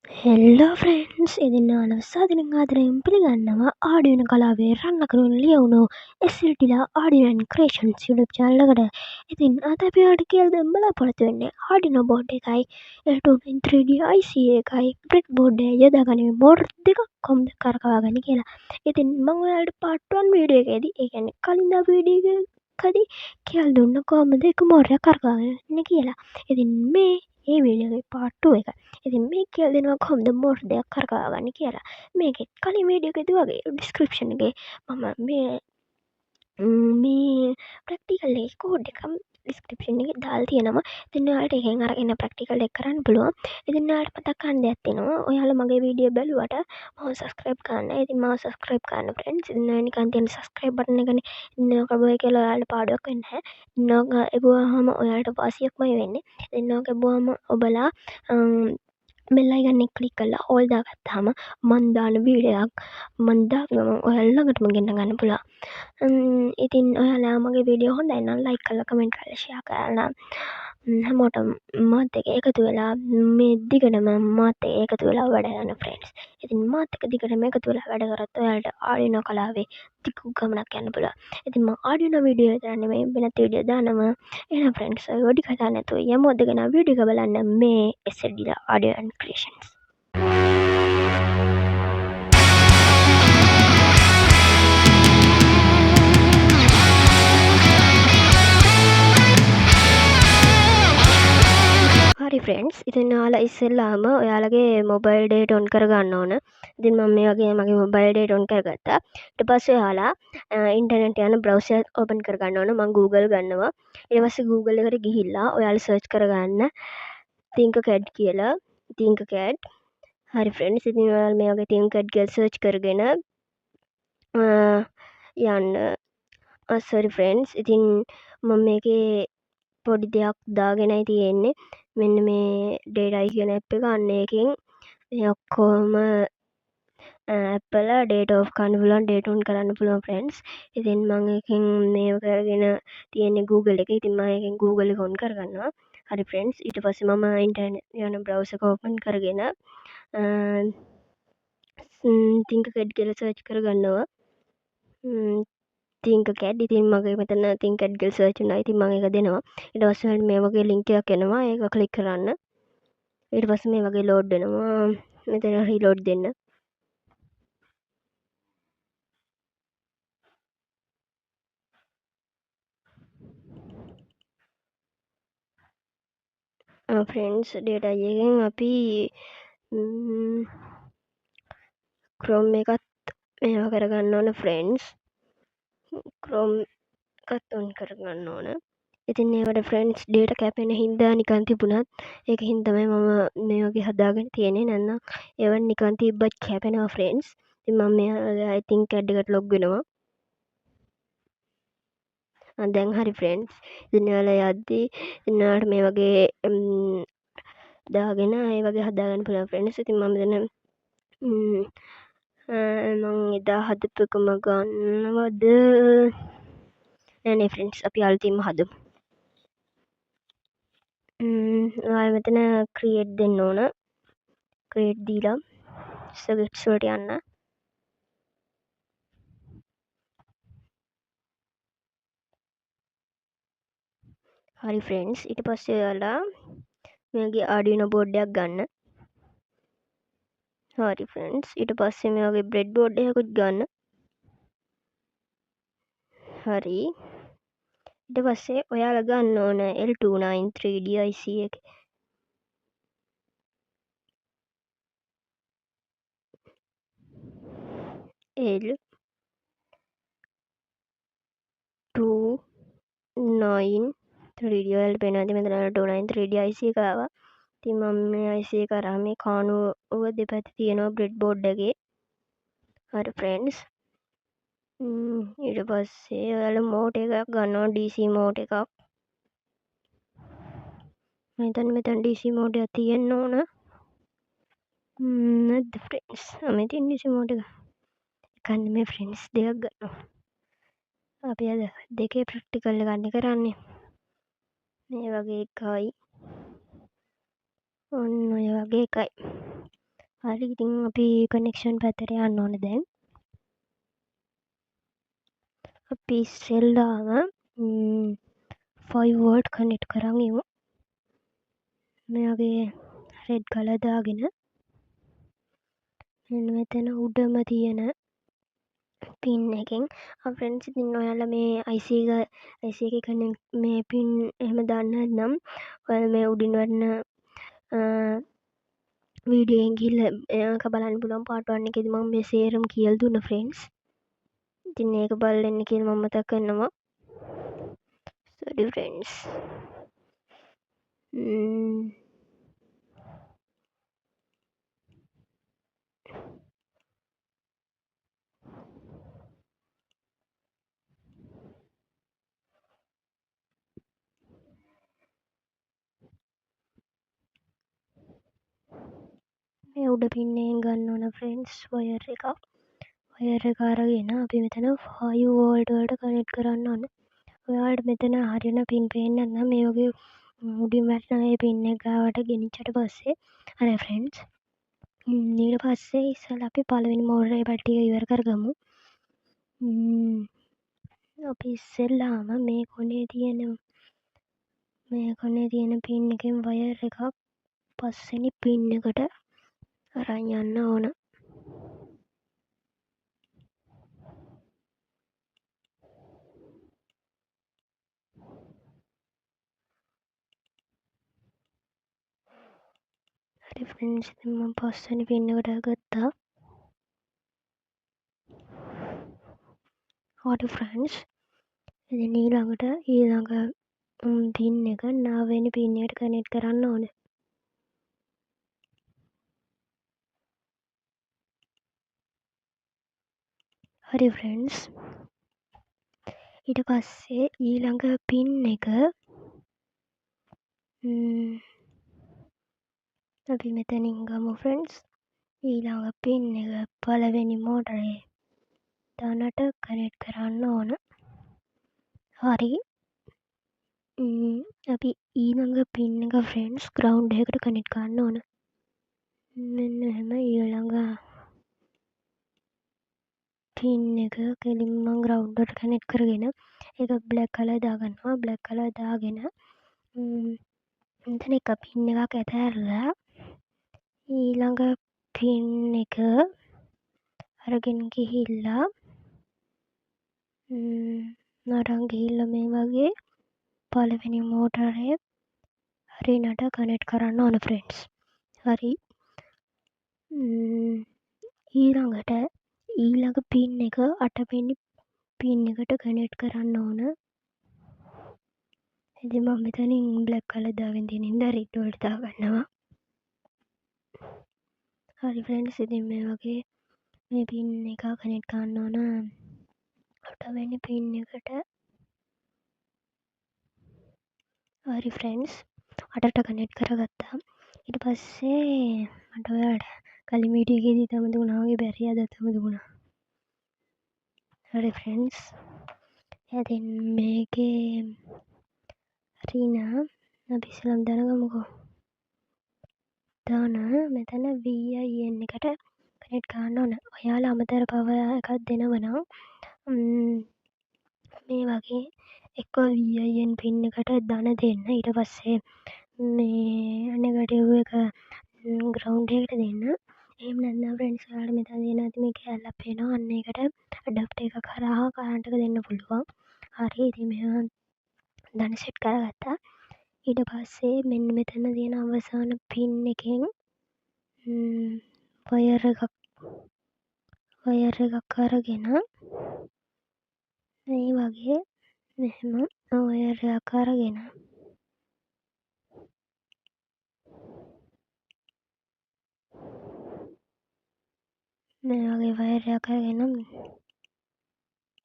හෙල්ලෝ friends ඉතින් ඔයාලව සාදරයෙන් ආදරයෙන් පිළිගන්නවා ආඩියෝ කලාවේ රන්න කරුණු ලියවුණු SLTලා ආඩියෝ ඇන්ඩ් ක්‍රියේෂන්ස් YouTube channel එකට. ඉතින් අද අපි ඔයාලට කියලා දෙන්න බලාපොරොත්තු වෙන්නේ Arduino board එකයි L293 3D IC එකයි breadboard එක යොදාගනිමින් මෝටර් දෙකක් කොහොමද කරකවාගන්නේ කියලා. ඉතින් මම ඔයාලට part 1 වීඩියෝ එකේදී ඒ කියන්නේ කලින් දාපු වීඩියෝ එකකදී කියලා දුන්නා කොහොමද එක මෝටරයක් කරකවාගන්නේ කියලා. ඉතින් මේ වීඩියෝ එකේ part 2 එක. ඉතින් මේ කියලා දෙනවා කොහොමද මෝටර් දෙකක් කරකවාගන්නේ කියලා. මේකෙත් කලින් වීඩියෝ එකේදී වගේ ඩිස්ක්‍රිප්ෂන් එකේ මම මේ ප්‍රැක්ටිකල් එකේ කෝඩ් එක ඩිස්ක්‍රිප්ෂන් එකේ දාලා තියෙනවා. ඉතින් ඔයාලට එකෙන් අරගෙන ප්‍රැක්ටිකල් එක කරන්න පුළුවන්. ඉතින් ඔයාලට මතක් කරන්න දෙයක් තියෙනවා. ඔයාලා මගේ වීඩියෝ බැලුවට මම සබ්ස්ක්‍රයිබ් කරන්න. ඉතින් මම සබ්ස්ක්‍රයිබ් කරන්න ෆ්‍රෙන්ඩ්ස්. ඉතින් නිකන් තියෙන සබ්ස්ක්‍රයිබ් බටන් එකනේ. ඉතින් ඕක ඔබයි කියලා ඔයාලට පාඩුවක් වෙන්නේ නැහැ. ඕක එබුවාම ඔයාලට වාසියක්මයි වෙන්නේ. ඉතින් ඕක එබුවාම ඔබලා බෙල් අයිකන් එක ක්ලික් කරලා ඕල් දාගත්තාම මන් දාන වීඩියෝ එකක් මන් දාපු ගමන් ඔයාලා ළඟටම ගෙන්න ගන්න පුළුවන්. ඉතින් ඔයාලා මගේ වීඩියෝ හොඳයි නම් ලයික් කරලා කමෙන්ට් කරලා ෂෙයා කරලා හැමෝටම මාත් එක්ක එකතු වෙලා මේ දිගටම මාත් එක්ක එකතු වෙලා වැඩ කරන්න ෆ්‍රෙන්ඩ්ස්. ඉතින් මාත් එක්ක දිගටම එකතු වෙලා වැඩ කරත් ඔයාලට ආඩිනෝ කලාවේ දිගු ගමනක් යන්න පුළුවන්. ඉතින් මම ආඩිනෝ වීඩියෝ විතර නෙමෙයි වෙනත් වීඩියෝ දානවා. එහෙනම් ෆ්‍රෙන්ඩ්ස් ඔය වැඩි කතා නැතුව යමු අද ගෙන වීඩියෝ එක බලන්න මේ SLDලා ආඩියෝ ඇන්ඩ් ක්‍රියේෂන්ස්. හරි ෆ්‍රෙන්ඩ්ස් ඉතින් ඔයාලා ඉස්සෙල්ලාම ඔයාලගේ මොබයිල් ඩේටා ඔන් කරගන්න ඕන. ඉතින් මම මේ වගේ මගේ මොබයිල් ඩේටා ඔන් කරගත්තා. ඊට පස්සේ ඔයාලා ඉන්ටර්නෙට් යන බ්‍රවුසර් ඕපන් කරගන්න ඕන. මම Google ගන්නවා. ඊට පස්සේ Google එකට ගිහිල්ලා ඔයාලා සර්ච් කරගන්න Tinkercad කියලා. Tinkercad. හරි ෆ්‍රෙන්ඩ්ස් ඉතින් ඔයාලා මේ වගේ Tinkercad කියලා සර්ච් කරගෙන යන්න. සෝරි ෆ්‍රෙන්ඩ්ස් ඉතින් මම මේකේ පොඩි දෙයක් දාගෙනයි තියෙන්නේ. මෙන්න මේ ඩේටයි කියන ඇප් එක අන්න එකෙන් මේ ඔක්කොම ඇප්වල ඩේටා ඔෆ් කරන්න පුළුවන් ඩේටා ඔන් කරන්න පුළුවන් ෆ්‍රෙන්ඩ්ස්. ඉතින් මම එකෙන් මේව කරගෙන තියෙන්නේ Google එකේ. ඉතින් මම එකෙන් Google එක ඔන් කරගන්නවා. හරි ෆ්‍රෙන්ඩ්ස් ඊට පස්සේ මම ඉන්ටර්නෙට් යන බ්‍රවුසර් එක ඕපන් කරගෙන Tinkercad කියලා සර්ච් කරගන්නවා. Tinkercad ඉතින් මගේ මෙතන Tinkercad කියලා සර්ච් වුණා. ඉතින් මම ඒක දෙනවා. ඊට පස්සේ මේ වගේ ලින්ක් එකක් එනවා. ඒක ක්ලික් කරන්න. ඊට පස්සේ මේ වගේ ලෝඩ් වෙනවා. මෙතන රීලෝඩ් දෙන්න. ෆ්‍රෙන්ඩ්ස් ඩේටා එකෙන් අපි Chrome එකත් මේවා කරගන්න ඕන ෆ්‍රෙන්ඩ්ස්. Chrome එකත් ඔන් කරගන්න ඕන. ඉතින් ඒවට ෆ්‍රෙන්ඩ්ස් ඩේටා කැපෙන හින්දා නිකන් තිබුණත් ඒක හින්දා තමයි මම මේ වගේ හදාගෙන තියෙන්නේ. නැත්නම් ඒවා නිකන් තිබ්බත් කැපෙනවා ෆ්‍රෙන්ඩ්ස්. ඉතින් මම මේ I think CAD එකට ලොග් වෙනවා. දැන් හරි ෆ්‍රෙන්ඩ්ස්. ඉතින් ඔයාලා යද්දී ඉතින් ඔයාලට මේ වගේ දාගෙන ඒ වගේ හදාගන්න පුළුවන් ෆ්‍රෙන්ඩ්ස්. ඉතින් මම දැන් මම එදා හදපු එකම ගන්නවද නෑ ෆ්‍රෙන්ඩ්ස් අපි අලුතින්ම හදමු. ඔයාලා මෙතන ක්‍රියේට් දෙන්න ඕන. ක්‍රියේට් දීලා සර්කිට්ස් වලට යන්න. හරි ෆ්‍රෙන්ඩ්ස් ඊට පස්සේ ඔයාලා මේගේ ආඩිනෝ බෝඩ් එකක් ගන්න. හරි ෆ්‍රෙන්ඩ්ස් ඊට පස්සේ මේ වගේ බ්‍රෙඩ් බෝඩ් එකකුත් ගන්න. හරි ඊට පස්සේ ඔයාලා ගන්න ඕන L293 3D IC එක. L293 3D ඔයාලට පේනවා ඇති මෙතන L293 3D IC එක ආවා. ඉතින් මම මේ IC එක අරන් මේ කානුව දෙපැත්තේ තියෙනවා බ්‍රෙඩ් බෝඩ් එකේ. හරි ෆ්‍රෙන්ඩ්ස් ඊට පස්සේ ඔයාලා මෝටර් එකක් ගන්නවා DC මෝටර් එකක්. මෙතන DC මෝටර් එකක් තියෙන්න ඕන. නැද්ද ෆ්‍රෙන්ඩ්ස්? මෙතන DC මෝටර් එක. එකක් නෙමෙයි ෆ්‍රෙන්ඩ්ස් දෙකක් ගන්නවා. අපි අද දෙකේ ප්‍රැක්ටිකල් එකක් කරන්නේ. මේ වගේ එකයි ඔන්න ඔය වගේ එකයි. හරි ඉතින් අපි කනෙක්ෂන් පැත්තට යන්න ඕන දැන්. අපි ඉස්සෙල්ලාම 5 වෝල්ට් කනෙක්ට් කරන් ඉමු. මේ වගේ රෙඩ් කලර් දාගෙන මෙන්න මෙතන උඩම තියෙන පින් එකෙන් ෆ්‍රෙන්ඩ්ස් ඉතින් ඔයාලා මේ IC එකේ කනෙක්ට් මේ පින් එහෙම දාන්න නැත්නම් ඔයාලා මේ උඩින් වටන වීඩියෝ එකෙන් ගිහලා ඒක බලන්න පුළුවන් part 1 එකේදී මම මේ සේරම කියලා දුන්නා ෆ්‍රෙන්ඩ්ස්. ඉතින් ඒක බලලා ඉන්න කියලා මම මතක් කරනවා. sorry friends. මේ උඩ පින් එකෙන් ගන්න ඕන ෆ්‍රෙන්ඩ්ස් වයර් එක. වයර් එක අරගෙන අපි මෙතන 5 වෝල්ට් වලට කනෙක්ට් කරන්න ඕන. ඔයාලට මෙතන හරියන පින් පේන්නේ නැත්නම් මේ වගේ උඩින් වැටෙන මේ පින් එක ගාවට ගෙනිච්චට පස්සේ හරි ෆ්‍රෙන්ඩ්ස්. ඊට පස්සේ ඉස්සෙල්ලා අපි පළවෙනි මෝටරේ පැටි එක ඉවර කරගමු. අපි ඉස්සෙල්ලාම මේ කොනේ තියෙන පින් එකෙන් වයර් එකක් පස්වෙනි පින් එකට අරන් යන්න ඕන. හරි ෆ්‍රෙන්ඩ්ස් ඉතින් මම පස්වෙනි පින් එකට ගත්තා. හරි ෆ්‍රෙන්ඩ්ස් ඉතින් ඊළඟ පින් එක 9 වෙනි පින් එකට කනෙක්ට් කරන්න ඕන. හරි ෆ්‍රෙන්ඩ්ස් ඊට පස්සේ ඊළඟ පින් එක අපි මෙතනින් ගමු ෆ්‍රෙන්ඩ්ස්. ඊළඟ පින් එක පළවෙනි මෝටරේ දානට කනෙක්ට් කරන්න ඕන. හරි අපි ඊළඟ පින් එක ෆ්‍රෙන්ඩ්ස් ග්‍රවුන්ඩ් එකට කනෙක්ට් කරන්න ඕන. මෙන්න එහෙම ඊළඟ පින් එක කෙලින්ම ග්‍රවුන්ඩ් එකට කනෙක්ට් කරගෙන ඒක බ්ලැක් කලර් දාගන්නවා. බ්ලැක් කලර් දාගෙන මෙතන එක පින් එකක් ඇතැරලා ඊළඟ පින් එක අරගෙන ගිහිල්ලා මේ වගේ පළවෙනි මෝටරේ හරියට කනෙක්ට් කරන්න ඕන ෆ්‍රෙන්ඩ්ස්. හරි ඊළඟ පින් එක 8 වෙනි පින් එකට කනෙක්ට් කරන්න ඕන. ඉතින් මම මෙතනින් බ්ලැක් කලර් දාගෙන තියෙන හින්දා රෙඩ් වලට දාගන්නවා. හරි ෆ්‍රෙන්ඩ්ස් ඉතින් මේ වගේ මේ පින් එක කනෙක්ට් කරන්න ඕන 8 වෙනි පින් එකට. හරි ෆ්‍රෙන්ඩ්ස් 8ට කනෙක්ට් කරගත්තා. ඊට පස්සේ මට ඔයාලට කලින් වීඩියෝ එකේදී තම දුණා වගේ බැරි අද තම දුණා. හරි ෆ්‍රෙන්ඩ්ස් ඉතින් මේකේ හරිනා අපි ඉස්සෙල්ලාම දැනගමුකෝ. දාන මෙතන VIN එකට කනෙක්ට් කරන්න ඕන. ඔයාලා අමතර පවර් එකක් දෙනවා නම් මේ වගේ එක්ක VIN පින් එකට ධන දෙන්න. ඊට පස්සේ මේ නෙගටිව් එක ග්‍රවුන්ඩ් එකට දෙන්න. එහෙම නැත්නම් ෆ්‍රෙන්ඩ්ස් ඔයාලට මෙතන දෙන ඇති මේ කෑල්ලක් පේනවා. අන්න ඒකට ඇඩැප්ටර් එක කරහා කරන්ට් එක දෙන්න පුළුවන්. හරි ඉතින් මෙහෙම ධන සෙට් කරගත්තා. ඊට පස්සේ මෙන්න මෙතන තියෙන අවසාන පින් එකෙන් වයර් එකක් අරගෙන මේ වගේ මෙහෙම වයර් එකක් අරගෙන මේ වගේ වයර් එකක් අරගෙන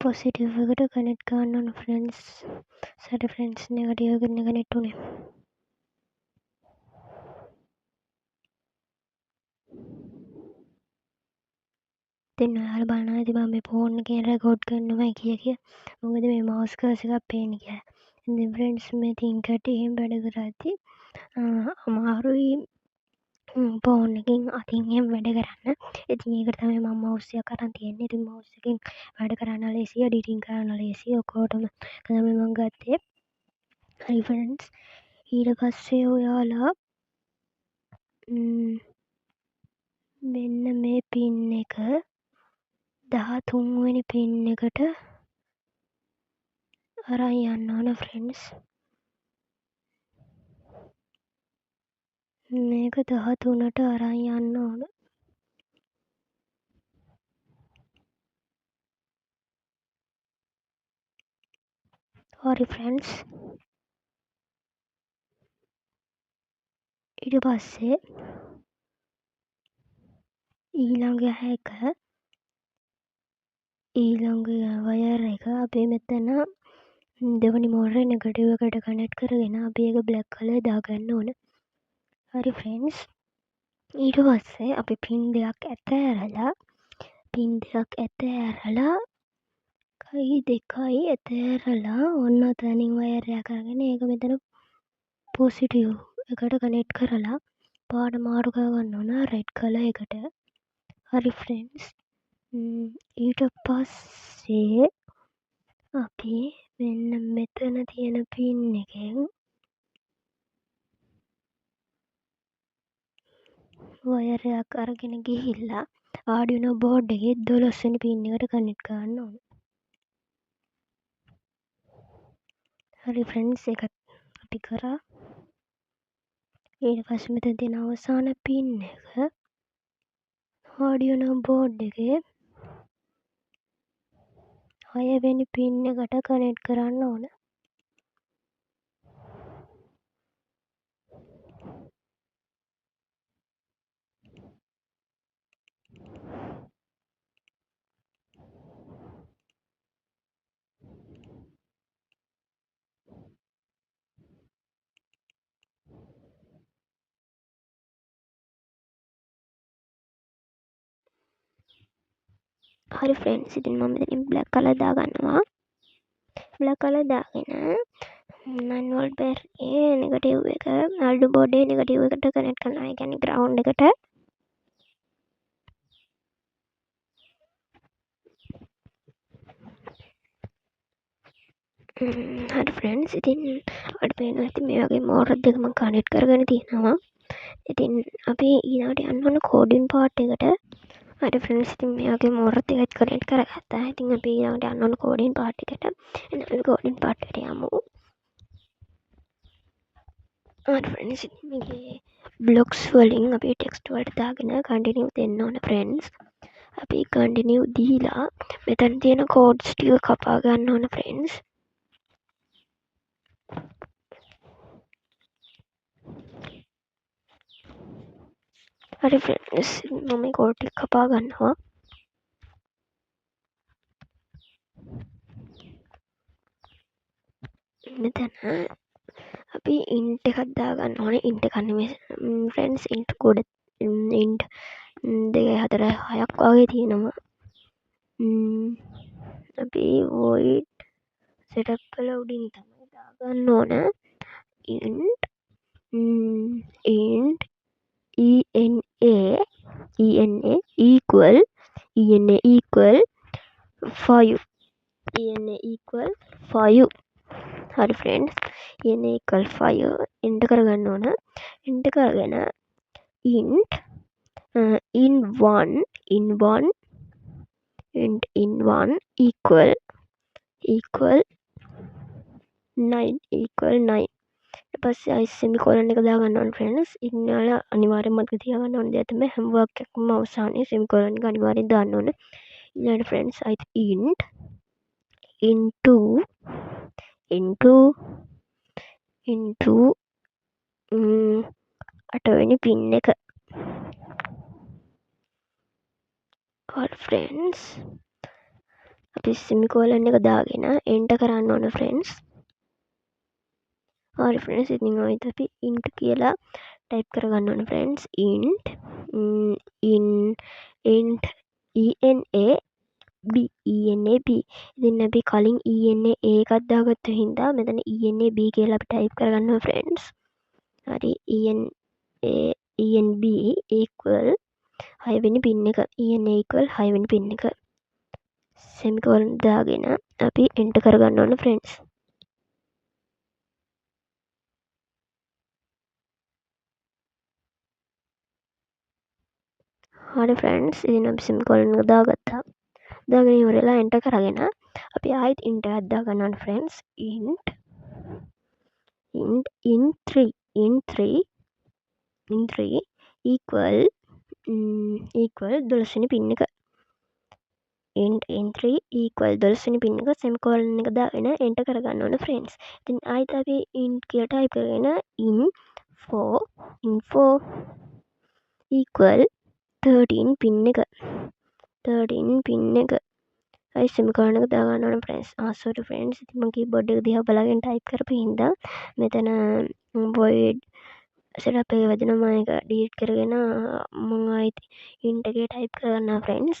පොසිටිව් එකට කනෙක්ට් කරන්න ඕන ෆ්‍රෙන්ඩ්ස්. සරි ෆ්‍රෙන්ඩ්ස් නෙගටිව් එකට කනෙක්ට් උනේ. ඉතින් ඔයාලා බලනවා ඉතින් මම මේ ෆෝන් එකෙන් රෙකෝඩ් කරනවා කිය. මොකද මේ මවුස් කර්සර් එකක් පේන්නේ කියලා. ඉතින් ෆ්‍රෙන්ඩ්ස් මේ තින්කට එහෙම වැඩ කරද්දි අමාරුයි ෆෝන් එකෙන් අතින් එහෙම වැඩ කරන්න. ඉතින් ඒකට තමයි මම මවුස් එක අරන් තියෙන්නේ. ඉතින් මවුස් එකෙන් වැඩ කරන්න ලේසියි, එඩිටින් කරන්න ලේසියි. ඔක්කොටම තමයි මම ගත්තේ. හරි ෆ්‍රෙන්ඩ්ස්. ඊට පස්සේ ඔයාලා මෙන්න මේ පින් එක 13 වෙනි පින් එකට අරන් යන්න ඕන ෆ්‍රෙන්ඩ්ස්. මේක 13ට අරන් යන්න ඕන. හරි ෆ්‍රෙන්ඩ්ස්. ඊට පස්සේ ඊළඟ වයර් එක අපි මෙතන දෙවනි මෝටරේ නෙගටිව් එකට කනෙක්ට් කරගෙන අපි ඒක බ්ලැක් කලර් දාගන්න ඕන. හරි ෆ්‍රෙන්ඩ්ස්. ඊට පස්සේ අපි පින් දෙකක් ඇතෑරලා කයි දෙකයි ඇතෑරලා ඔන්න ඔතනින් වයර් එකක් අරගෙන ඒක මෙතන පොසිටිව් එකට කනෙක්ට් කරලා පාට මාරු කරගන්න ඕන රෙඩ් කලර් එකට. හරි ෆ්‍රෙන්ඩ්ස්. ඊට පස්සේ අපි මෙන්න මෙතන තියෙන පින් එකෙන් වයර් එකක් අරගෙන ගිහිල්ලා ආඩිනෝ බෝඩ් එකේ 12 වෙනි පින් එකට කනෙක්ට් කරන්න ඕන. හරි ෆ්‍රෙන්ඩ්ස්. ඒකත් අපි කරා. ඊට පස්සේ මෙතන තියෙන අවසාන පින් එක ආඩිනෝ බෝඩ් එකේ 6 වෙනි පින් එකට කනෙක්ට් කරන්න ඕන. හරි ෆ්‍රෙන්ඩ්ස්. ඉතින් මම මෙතනින් බ්ලැක් කලර් දාගන්නවා. බ්ලැක් කලර් දාගෙන 9 වෝල්ට් බැටරියේ නෙගටිව් එක ආඩිනෝ බෝඩ් එකේ නෙගටිව් එකට කනෙක්ට් කරනවා. ඒ කියන්නේ ග්‍රවුන්ඩ් එකට. හරි ෆ්‍රෙන්ඩ්ස්. ඉතින් අපිට පේනවා ඇති මේ වගේ මෝටර් දෙක මම කනෙක්ට් කරගෙන තියෙනවා. ඉතින් අපි ඊළඟට යන්න ඕන කෝඩින් පාර්ට් එකට. හරි ෆ්‍රෙන්ඩ්ස්. ඉතින් මේ වගේ මෝටර් දෙකක් කනෙක්ට් කරගත්තා. ඉතින් අපි ඊළඟට යන්න ඕන කෝඩින් පාර්ට් එකට. එහෙනම් අපි කෝඩින් පාර්ට් එකට යමු. හරි ෆ්‍රෙන්ඩ්ස්. ඉතින් මේකේ බ්ලොක්ස් වලින් අපි ටෙක්ස්ට් වලට දාගෙන කන්ටිනියු දෙන්න ඕන ෆ්‍රෙන්ඩ්ස්. අපි කන්ටිනියු දීලා මෙතන තියෙන කෝඩ්ස් ටික කපා ගන්න ඕන ෆ්‍රෙන්ඩ්ස්. හරි ෆ්‍රෙන්ඩ්ස්. මම මේ කෝඩ් ටික කපා ගන්නවා. මෙතන අපි ඉන්ට් එකක් දාගන්න ඕනේ. ඉන්ට් එකක් නෙමෙයි ෆ්‍රෙන්ඩ්ස්. ඉන්ට් කෝඩ් ඉන්ට් 2 4 6ක් වගේ තියෙනවා. අපි void setup කළ උඩින් තමයි දාගන්න ඕන. int ena equal 5. හරි ෆ්‍රෙන්ඩ්ස්. ena equal 5 එන්ටර් කරගන්න ඕන. එන්ටර් කරගෙන int in1 equal 9 ඊට පස්සේ අයි සෙමිකෝලන් එක දාගන්න ඕන ෆ්‍රෙන්ඩ්ස්. ඉතින් ඔයාලා අනිවාර්යෙන් මතක තියාගන්න ඕන දේ තමයි හැම වර්ක් එකකම අවසානයේ සෙමිකෝලන් එක අනිවාර්යෙන් දාන්න ඕන. ඊළඟට ෆ්‍රෙන්ඩ්ස් int into 8 වෙනි පින් එක. හරි ෆ්‍රෙන්ඩ්ස්. අපි සෙමිකෝලන් එක දාගෙන එන්ටර් කරන්න ඕන ෆ්‍රෙන්ඩ්ස්. හරි ෆ්‍රෙන්ඩ්ස්. ඉතින් ආයෙත් අපි int කියලා ටයිප් කරගන්න ඕන ෆ්‍රෙන්ඩ්ස්. int ena b. ඉතින් අපි කලින් ena එකක් දාගත්ත හින්දා මෙතන ena b කියලා අපි ටයිප් කරගන්නවා ෆ්‍රෙන්ඩ්ස්. හරි ena ENB equal 6 වෙනි පින් එක ENA equal 6 වෙනි පින් එක semicolon දාගෙන අපි enter කරගන්න ඕන friends. හරි friends ඉතින් අපි semicolon එක දාගත්තා. දාගෙන ඉවරලා enter කරගෙන අපි ආයෙත් int එකක් දාගන්න ඕන friends. int in3 equal 12 වෙනි පින් එක int in3 equal 12 වෙනි පින් එක semicolon එක දාගෙන enter කරගන්න ඕන friends. ඉතින් ආයෙත් අපි int කියලා type කරගෙන in4 equal 13 පින් එක අයි semicolon එක දාගන්න ඕන friends. sorry friends ඉතින් මම keyboard එක දිහා බලාගෙන type කරපු හින්දා මෙතන void setup එක වැදෙනවා මම ඒක delete කරගෙන මම ආයෙත් int එකේ type කරගන්නවා friends.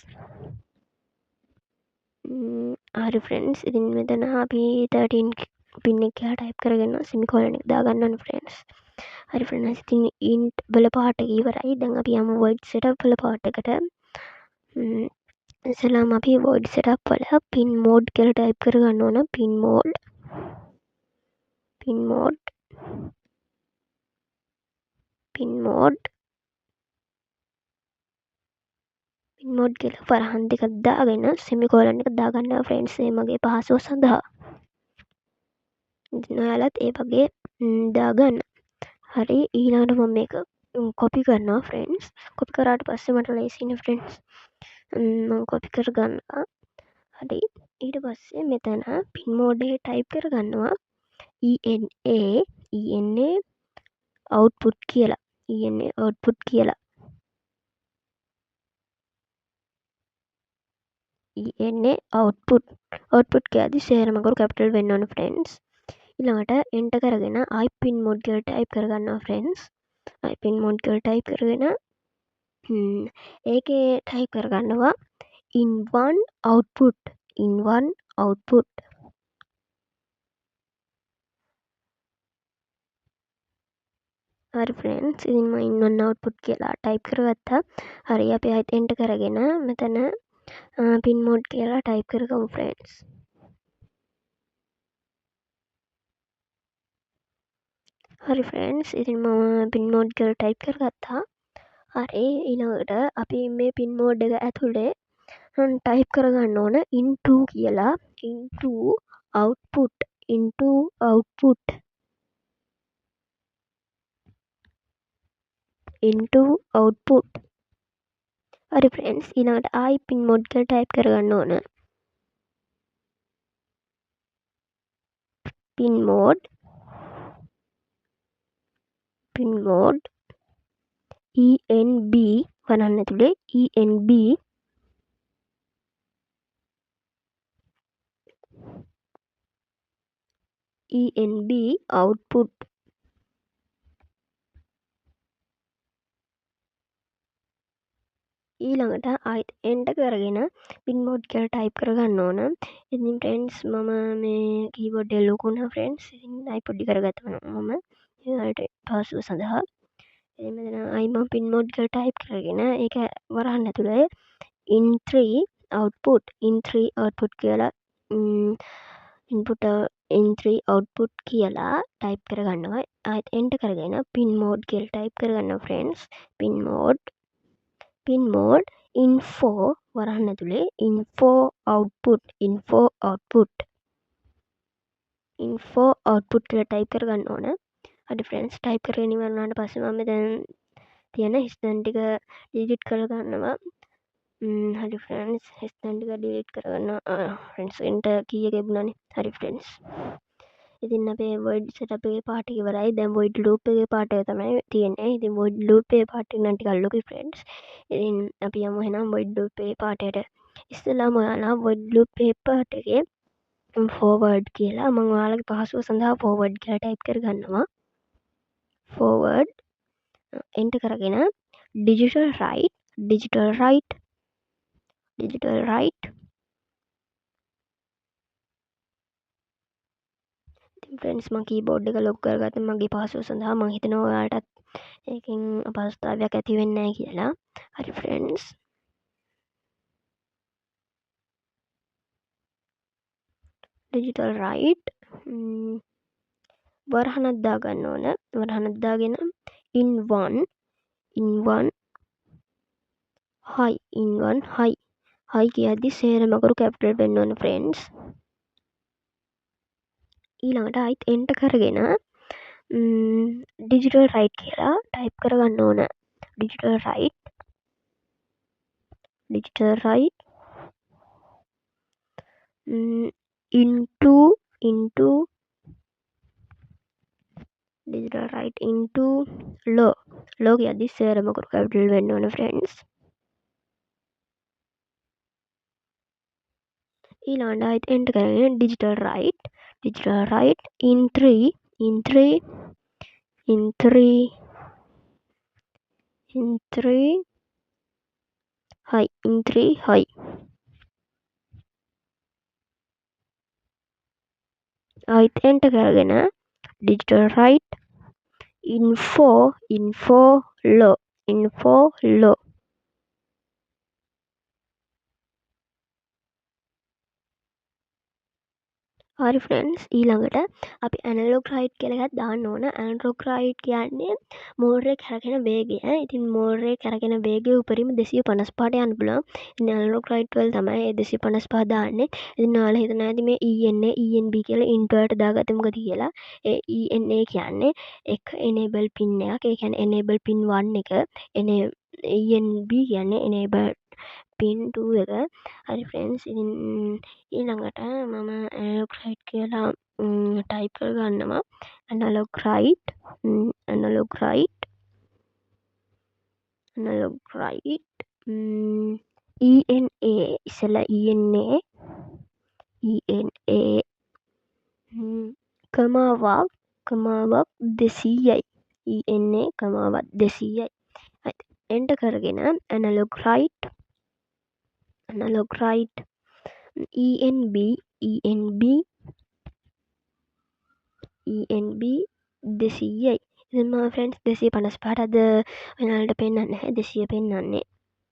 හරි friends ඉතින් මෙතන අපි 13 පින් එක කියලා type කරගෙන semicolon එක දාගන්න ඕන friends. හරි friends ඉතින් int වල part එක ඉවරයි. දැන් අපි යමු void setup වල part එකට. ඉස්සෙල්ලාම අපි void setup වල pin mode කියලා type කරගන්න ඕන. pin mode කියලා වරහන් දෙකක් දාගෙන semicolon එක දාගන්නවා friends මේ මගේ පහසුව සඳහා. ඉතින් ඔයාලත් ඒ වගේ දාගන්න. හරි ඊළඟට මම මේක copy කරනවා friends. copy කරාට පස්සේ මට ලේසියිනේ friends. මම copy කරගන්නවා. හරි ඊට පස්සේ මෙතන pin mode එකේ type කරගන්නවා ENA output කියලා. output කියලා කියද්දි සේරම කරු capital වෙන්න ඕන friends. ඊළඟට enter කරගෙන ආයි pin mode කියලා type කරගන්නවා friends. ආයි pin mode කියලා type කරගෙන ඒකේ type කරගන්නවා in1 output. හරි friends ඉතින් මම in1 output කියලා type කරගත්තා. හරි අපි ආයෙත් enter කරගෙන මෙතන pin mode කියලා type කරගමු friends. හරි friends ඉතින් මම pin mode කියලා type කරගත්තා. හරි ඊළඟට අපි මේ pin mode එක ඇතුලේ type කරගන්න ඕන into කියලා into output. හරි friends ඊළඟට ආයි pin mode කියලා type කරගන්න ඕන. pin mode ENB වරහන් ඇතුලේ ENB output. ඊළඟට ආයෙත් enter කරගෙන pin mode කියලා type කරගන්න ඕන. ඉතින් friends මම මේ keyboard එක ලොකු වුණා friends. ඉතින් ආයෙ පොඩි කරගත්තා මම ඊළඟට පහසුව සඳහා. ඉතින් මෙතන ආයෙ මම pin mode කියලා type කරගෙන ඒක වරහන් ඇතුලේ in3 output කියලා in3 output කියලා type කරගන්නවා. ආයෙත් enter කරගෙන pin mode කියලා type කරගන්නවා friends. pin mode in4 වරහන් ඇතුලේ info output කියලා type කරගන්න ඕන. හරි friends type කරගෙන ඉවර වුණාට පස්සේ මම දැන් තියෙන හිස්තැන් ටික delete කරගන්නවා. හරි friends හිස්තැන් ටික delete කරගන්නවා. friends enter key එක එබුණානේ. හරි friends ඉතින් අපේ void setup එකේ part එක ඉවරයි. දැන් void loop එකේ part එක තමයි තියෙන්නේ. ඉතින් void loop එකේ part එක නම් ටිකක් ලොකුයි friends. ඉතින් අපි යමු එහෙනම් void loop එකේ part එකට. ඉස්සෙල්ලාම ඔයාලා void loop එකේ part එකේ forward කියලා මම ඔයාලගේ පහසුව සඳහා forward කියලා type කරගන්නවා. forward enter කරගෙන digital right ෆ්‍රෙන්ඩ්ස් මම කීබෝඩ් එක ලොක් කරගත්තා මගේ පාස්වර්ඩ් සඳහා. මම හිතනවා ඔයාලටත් ඒකෙන් අපහසුතාවයක් ඇති වෙන්නේ නැහැ කියලා. හරි ෆ්‍රෙන්ඩ්ස්. ඩිජිටල් රයිට් වරහනක් දාගන්න ඕන. වරහනක් දාගෙන in one hi කියද්දි සේරම අකුරු කැපිටල් වෙන්න ඕන ෆ්‍රෙන්ඩ්ස්. ඊළඟට ආයිත් එන්ටර් කරගෙන ඩිජිටල් රයිට් කියලා ටයිප් කරගන්න ඕන. Digital right into digital right into law කියද්දි සේරම අකුරු කැපිටල් වෙන්න ඕන ෆ්‍රෙන්ඩ්ස්. ඊළඟට ආයිත් එන්ටර් කරගෙන digital right in 3 hi ආයිත් එන්ටර් කරගෙන digital right info law හරි ෆ්‍රෙන්ඩ්ස්. ඊළඟට අපි ඇනලොග් රයිට් කියලා එකක් දාන්න ඕන. ඇනලොග් රයිට් කියන්නේ මෝටරේ කැරකෙන වේගය. ඉතින් මෝටරේ කැරකෙන වේගය උපරිම 255ට යන්න පුළුවන්. ඉතින් ඇනලොග් රයිට් වල තමයි 255 දාන්නේ. ඉතින් ඔයාලා හිතනවා ඇති මේ ENA ENB කියලා ඉන්ටර්ට දාගත්තේ මොකද කියලා. ඒ ENA කියන්නේ එක enable pin එකක්. ඒ කියන්නේ enable pin 1 එක. ENB කියන්නේ enable pin 2 එක. හරි ෆ්‍රෙන්ඩ්ස්. ඉතින් ඊළඟට මම ඇනලොග් රයිට් කියලා ටයිප් කරගන්නවා. ඇනලොග් රයිට් ENA ඉස්සෙල්ලා ENA කමාවක් 200යි. ENA කමාවක් 200යි. එන්ටර් කරගෙන ඇනලොග් රයිට් ENB 200යි. ඉතින් මම ෆ්‍රෙන්ඩ්ස් 255ට අද ඔයාලට පෙන්වන්නේ නැහැ. 200 පෙන්වන්නේ.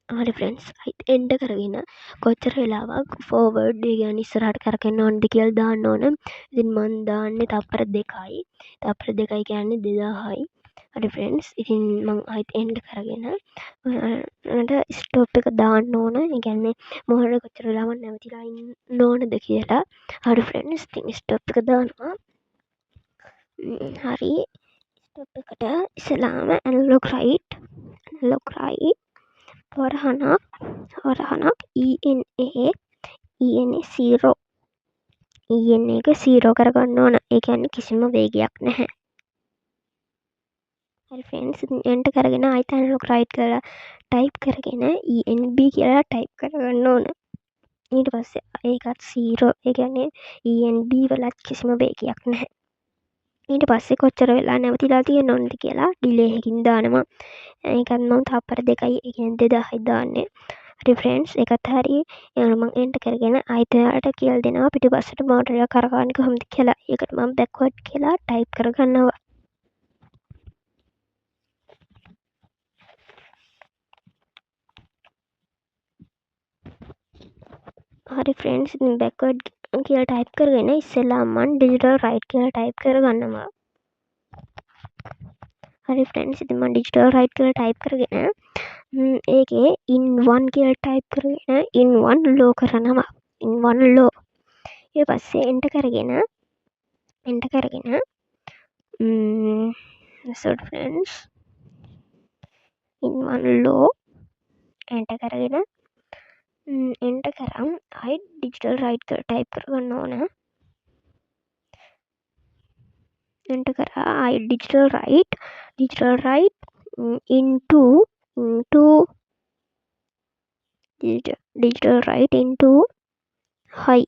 හරි ෆ්‍රෙන්ඩ්ස්. එන්ටර් කරගෙන කොච්චර වෙලාවක් ෆෝවර්ඩ් ඒ කියන්නේ ඉස්සරහට කරකෙන්න ඕනද කියලා දාන්න ඕන. ඉතින් මම දාන්නේ තප්පර 2යි. තප්පර 2යි කියන්නේ 2000යි. හරි ෆ්‍රෙන්ඩ්ස්. ඉතින් මම ආයිත් එන්ටර් කරගෙන ඔයාලට ස්ටොප් එක දාන්න ඕන. ඒ කියන්නේ මොහොතේ කොච්චර වෙලාවක් නැවතිලා ඉන්න ඕනද කියලා. හරි ෆ්‍රෙන්ඩ්ස්. ඉතින් ස්ටොප් එක දානවා. හරි ස්ටොප් එකට ඉස්සලාම ඇනලොග් රයිට් වරහනක් ENA 0 එක 0 කරගන්න ඕන. ඒ කියන්නේ කිසිම වේගයක් නැහැ. හරි ෆ්‍රෙන්ඩ්ස්. ඉතින් එන්ටර් කරගෙන ආයිත් ඇනලොග් රයිට් කියලා ටයිප් කරගෙන ENB කියලා ටයිප් කරගන්න ඕන. ඊට පස්සේ ඒකත් 0. ඒ කියන්නේ ENB වලත් කිසිම වේගයක් නැහැ. ඊට පස්සේ කොච්චර වෙලා නැවතිලා තියෙන්න ඕනද කියලා ඩිලේ එකකින් දානවා. ඒකත් මම තප්පර 2යි ඒ කියන්නේ 2000යි දාන්නේ. හරි ෆ්‍රෙන්ඩ්ස්. ඒකත් හරි. ඊළඟ මම එන්ටර් කරගෙන ආයිත් ඔයාලට කියලා දෙනවා පිටිපස්සට මෝටර එක කරකවන්නේ කොහොමද කියලා. ඒකට මම බෑක්වර්ඩ් කියලා ටයිප් කරගන්නවා. හරි ෆ්‍රෙන්ඩ්ස්. ඉතින් බෑක්වර්ඩ් කියලා ටයිප් කරගෙන ඉස්සෙල්ලාම මම ඩිජිටල් රයිට් කියලා ටයිප් කරගන්නවා. හරි ෆ්‍රෙන්ඩ්ස්. ඉතින් මම ඩිජිටල් රයිට් කියලා ටයිප් කරගෙන ඒකේ in 1 කියලා ටයිප් කරගෙන in 1 law කරනවා. in 1 law. ඊට පස්සේ එන්ටර් කරගෙන sorry friends. in 1 law enter කරගෙන එන්ටර් කරන් ආයි ඩිජිටල් රයිට් කියලා ටයිප් කරගන්න ඕන. එන්ටර් කරා ආයි digital right into digital right into hi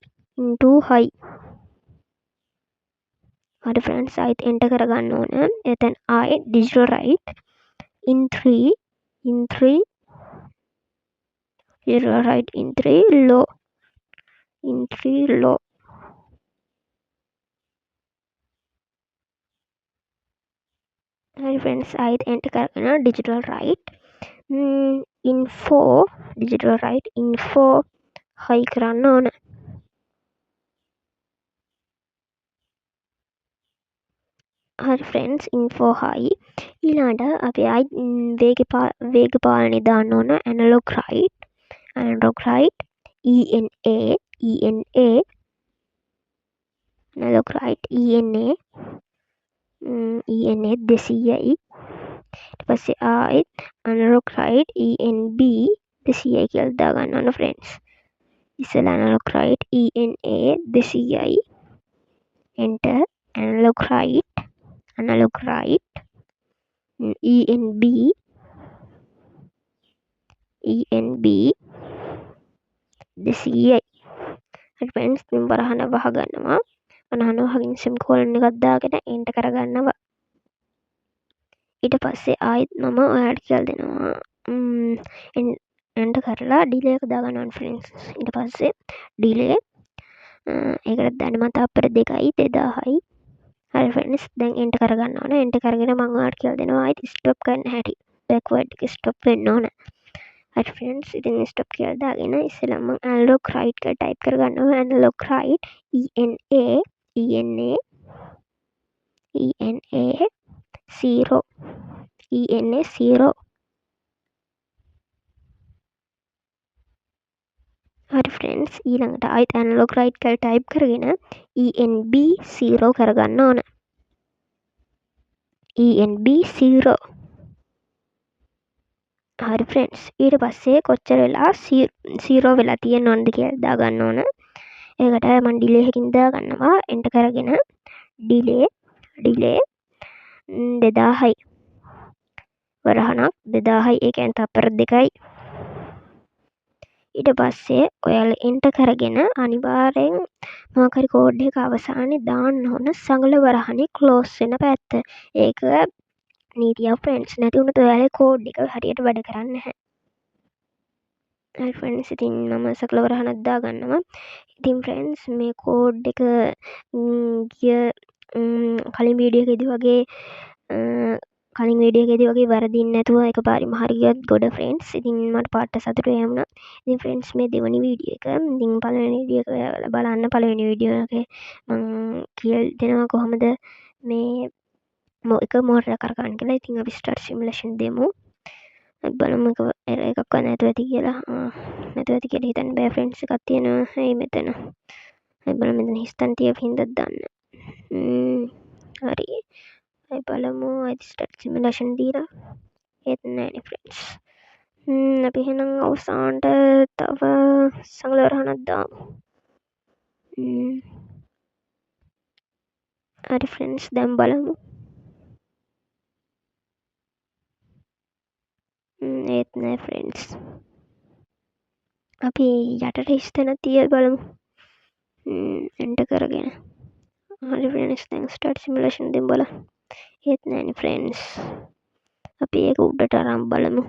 හරි ෆ්‍රෙන්ඩ්ස්. ආයිත් එන්ටර් කරගන්න ඕන. එතෙන් ආයි digital right in 3 digital right in 3 law හරි ෆ්‍රෙන්ඩ්ස් ආයිත් එන්ටර් කරගෙන digital right info digital right info හයි කරන්න ඕන. හරි ෆ්‍රෙන්ඩ්ස් info හයි ඊළඟට අපි ආයිත් වේග පාලනය දාන්න ඕන analog right ENA analog right ENA 200යි ඊට පස්සේ ආයිත් analog right ENB 200යි කියලා දාගන්න ඕන ෆ්‍රෙන්ඩ්ස්. ඉස්සෙල්ලා analog right ENA 200යි enter analog right ENB 200යි. හරි ෆ්‍රෙන්ඩ්ස් දැන් වරහන වහගන්නවා. වරහන වහගෙන semicolon එකක් දාගෙන enter කරගන්නවා. ඊට පස්සේ ආයිත් මම ඔයාලට කියලා දෙනවා enter කරලා delay එක දාගන්න ඕන ෆ්‍රෙන්ඩ්ස්. ඊට පස්සේ delay ඒකට දැනමත අපර 2යි 2000යි. හරි ෆ්‍රෙන්ඩ්ස් දැන් enter කරගන්න ඕන. enter කරගෙන මම ඔයාලට කියලා දෙනවා ආයිත් stop කරන්න හැටි. backward එක stop වෙන්න ඕන. හරි ෆ්‍රෙන්ඩ්ස් ඉතින් stop කියලා දාගෙන ඉස්සෙල්ලා මම analog right කියලා type කරගන්නවා. analog right ENA 0 ENA 0. හරි ෆ්‍රෙන්ඩ්ස් ඊළඟට ආයිත් analog right කියලා type කරගෙන ENB 0 කරගන්න ඕන. ENB 0. හරි ෆ්‍රෙන්ඩ්ස් ඊට පස්සේ කොච්චර වෙලා 0 වෙලා තියෙනවද කියලා දාගන්න ඕන. ඒකට මම delay එකකින් දාගන්නවා enter කරගෙන delay 2000යි. වරහනක් 2000යි ඒ කියන්නේ තප්පර 2යි. ඊට පස්සේ ඔයාලා enter කරගෙන අනිවාර්යෙන් මොකක් හරි කෝඩ් එක අවසානයේ දාන්න ඕන සඟල වරහනේ close වෙන පැත්ත. ඒක නීතියක් ෆ්‍රෙන්ඩ්ස් නැති වුණොත් ඔයාලේ කෝඩ් එක හරියට වැඩ කරන්නේ නැහැ. හරි ෆ්‍රෙන්ඩ්ස් ඉතින් මම සඟල වරහනක් දාගන්නවා. ඉතින් ෆ්‍රෙන්ඩ්ස් මේ කෝඩ් එක ගිය කලින් වීඩියෝ එකේදී වගේ වරදින්නේ නැතුව එකපාරෙම හරියට ගොඩ ෆ්‍රෙන්ඩ්ස්. ඉතින් මට පාට සතුටු වුණා. ඉතින් ෆ්‍රෙන්ඩ්ස් මේ දෙවෙනි වීඩියෝ එක ඉතින් පළවෙනි වීඩියෝ එක ඔයාලා බලන්න. පළවෙනි වීඩියෝ එකේ මම කියලා දෙනවා කොහොමද මේ එක මෝටර කරගන්න කියලා. ඉතින් අපි start simulation දෙමු. අපි බලමු එක එකක් නැතුව ඇති කියලා. නැතුව ඇති කියලා හිතන්න බෑ ෆ්‍රෙන්ඩ්ස්. එකක් තියෙනවා. හයි මෙතන. අපි බලමු මෙතන හිස්තන් තියපු හින්දා දාන්න. හරි. අපි බලමු අයිති start simulation දීලා. ඒත් නෑනේ ෆ්‍රෙන්ඩ්ස්. අපි එහෙනම් අවසානට තව සඟල වරහනක් දාමු. හරි ෆ්‍රෙන්ඩ්ස් දැන් බලමු. ඒත් නෑ ෆ්‍රෙන්ඩ්ස්. අපි යටට හිස්තැන තියලා බලමු. enter කරගෙන. හරි ෆ්‍රෙන්ඩ්ස් දැන් start simulation දෙමු බලන්න. ඒත් නෑනේ ෆ්‍රෙන්ඩ්ස්. අපි ඒක උඩට අරන් බලමු.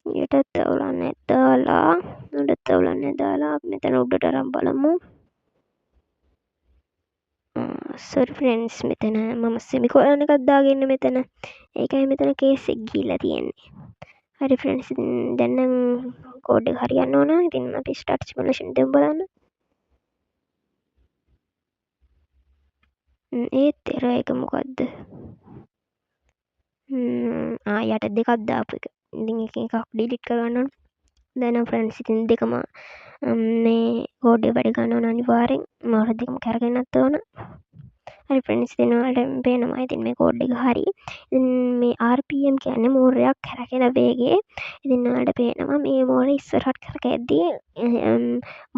යටත් තවලන්නේ දාලා උඩට තවලන්නේ දාලා මෙතන උඩට අරන් බලමු. sorry friends මෙතන මම semicolon එකක් දාගෙන මෙතන ඒකයි මෙතන කේස් එක ගිහිල්ලා තියෙන්නේ. හරි friends දැන් නම් කෝඩ් එක හරියන්න ඕන. ඉතින් අපි start simulation දෙමු බලන්න. ඒත් error එක මොකද්ද? යට දෙකක් දාපු එක. ඉතින් එකක් delete කරගන්න ඕන. දැන් friends ඉතින් දෙකම මේ කෝඩ් එක වැඩ ගන්න ඕන අනිවාර්යෙන්. මොකද දෙකම කරගෙනත් ඕන. හරි ෆ්‍රෙන්ඩ්ස් ඉතින් ඔයාලට පේනවා ඉතින් මේ කෝඩ් එක හරි. ඉතින් මේ RPM කියන්නේ මෝරයක් කරගෙන වේගය. ඉතින් ඔයාලට පේනවා මේ මෝරේ ඉස්සරහට කරකැද්දී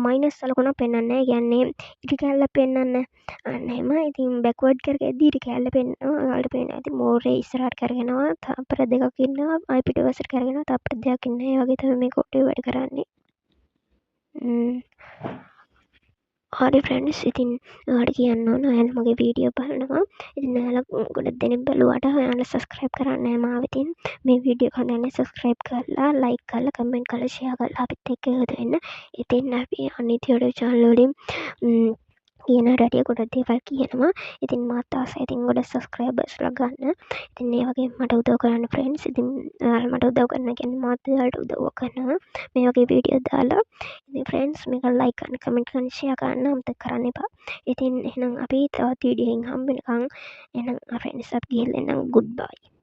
මයිනස් සලකුණක් පෙන්වන්නේ නැහැ. කියන්නේ ඉරි කැල්ලක් පෙන්වන්නේ. අන්න එහෙම. ඉතින් බෑක්වර්ඩ් කරකැද්දී ඉරි කැල්ල පෙන්වනවා. ඔයාලට පේනවා ඉතින් මෝරේ ඉස්සරහට කරගෙනවා තප්පර 2ක් ඉන්නවා. ආයි පිටවසට කරගෙනවා තප්පර 2ක් ඉන්නවා. ඒ වගේ තමයි මේ කෝඩ් එක වැඩ කරන්නේ. හරි ෆ්‍රෙන්ඩ්ස් ඉතින් ඔයාලට කියන්න ඕන ඔයාලා මගේ වීඩියෝ බලනවා. ඉතින් ඔයාලා ගොඩක් දෙනෙක් බලුවාට ඔයාලා සබ්ස්ක්‍රයිබ් කරන්නේ නැහැ මාව. ඉතින් මේ වීඩියෝ එක හදන්නේ සබ්ස්ක්‍රයිබ් කරලා ලයික් කරලා කමෙන්ට් කරලා ෂෙයා කරලා අපිත් එක්ක එකතු වෙන්න. ඉතින් අපි අනිත් YouTube channel වලින් කියන රැඩිය ගොඩක් දේවල් කියනවා. ඉතින් මාත් ආසයි ඉතින් ගොඩක් සබස්ක්‍රයිබර්ස්ලා ගන්න. ඉතින් ඒ වගේ මට උදව් කරන්න ෆ්‍රෙන්ඩ්ස්. ඉතින් ඔයාලා මට උදව් කරනවා කියන්නේ මාත් ඔයාලට උදව් කරනවා. මේ වගේ වීඩියෝ දාලා. ඉතින් ෆ්‍රෙන්ඩ්ස් මේක ලයික් කරන්න, කමෙන්ට් කරන්න, ෂෙයා කරන්න අමතක කරන්න එපා. ඉතින් එහෙනම් අපි තවත් වීඩියෝ එකකින් හම්බ වෙනකන් එහෙනම් ෆ්‍රෙන්ඩ්ස් අපි ගිහින් එන්නම්. ගුඩ් බයි.